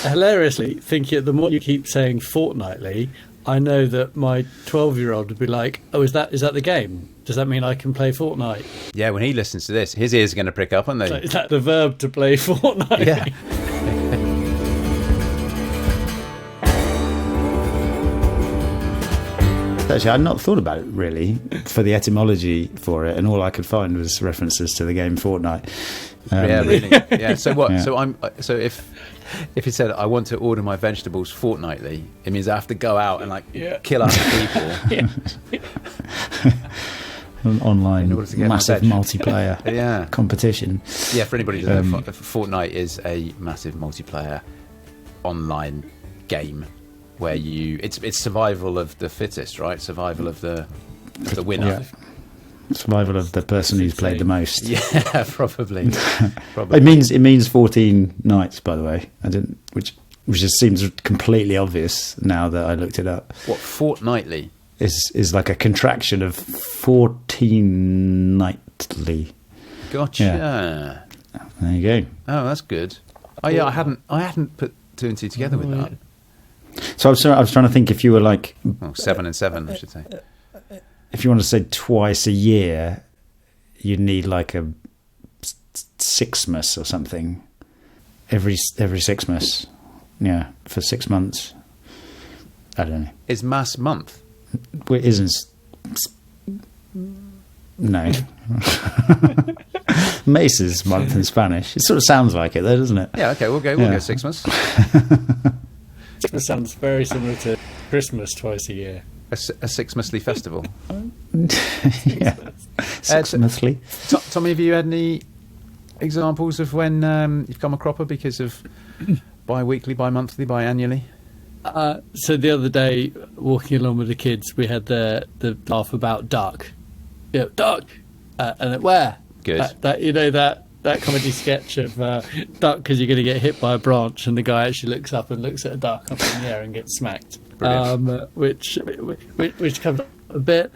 hilariously, thinking the more you keep saying fortnightly, I know that my 12-year-old would be like, "Oh, is that the game? Does that mean I can play Fortnite?" Yeah, when he listens to this, his ears are going to prick up, aren't they? So is that the verb to play Fortnite? Yeah. Actually, I'd not thought about it really for the etymology for it, and all I could find was references to the game Fortnite. Yeah, really. Yeah. So what? Yeah. So if he said I want to order my vegetables fortnightly, it means I have to go out and kill other people. An online in order to get massive multiplayer competition. Yeah, for anybody who doesn't know, Fortnite is a massive multiplayer online game where it's survival of the fittest, right? Survival of the winner. Yeah. Survival of the person who's played the most. Yeah, probably. It means 14 nights, by the way. Which just seems completely obvious now that I looked it up. What, fortnightly? Is like a contraction of fortnightly. Gotcha. Yeah. There you go. Oh, that's good. Oh yeah, I hadn't put two and two together with that. So I was trying to think if you were like 7 and 7, I should say. If you want to say twice a year, you'd need like a Sixmas or something. Every Sixmas, yeah, for 6 months. I don't know. Is Mass month? Well, it isn't. No. Meses month in Spanish. It sort of sounds like it, though, doesn't it? Yeah. Okay, we'll go Sixmas. It sounds very similar to Christmas twice a year. A Sixmasly festival. Yeah. Sixmasly. Tommy, have you had any examples of when you've come a cropper because of bi-weekly, bi-monthly, bi-annually? So the other day, walking along with the kids, we had the laugh about duck. Yeah, duck! And it, where? Good. That comedy sketch of duck because you're going to get hit by a branch, and the guy actually looks up and looks at a duck up in the air and gets smacked. Which comes up a bit.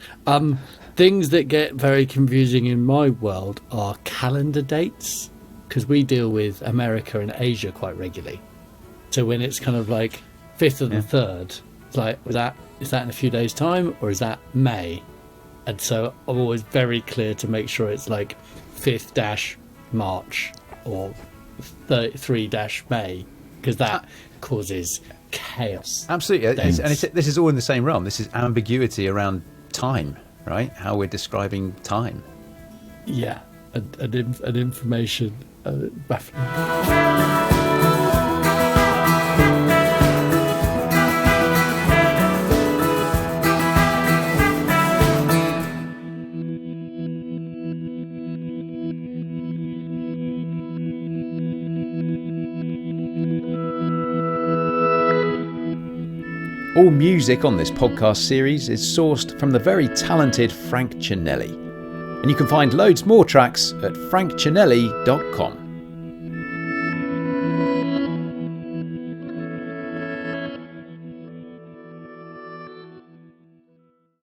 Things that get very confusing in my world are calendar dates, because we deal with America and Asia quite regularly. So when it's kind of like 5th of the 3rd, it's like, is that in a few days' time, or is that May? And so I'm always very clear to make sure it's like 5th March or 3-May, because that causes chaos. Absolutely. This is all in the same realm. This is ambiguity around time, right? How we're describing time. Yeah, and information baffling. All music on this podcast series is sourced from the very talented Frank Cinelli. And you can find loads more tracks at frankcinelli.com.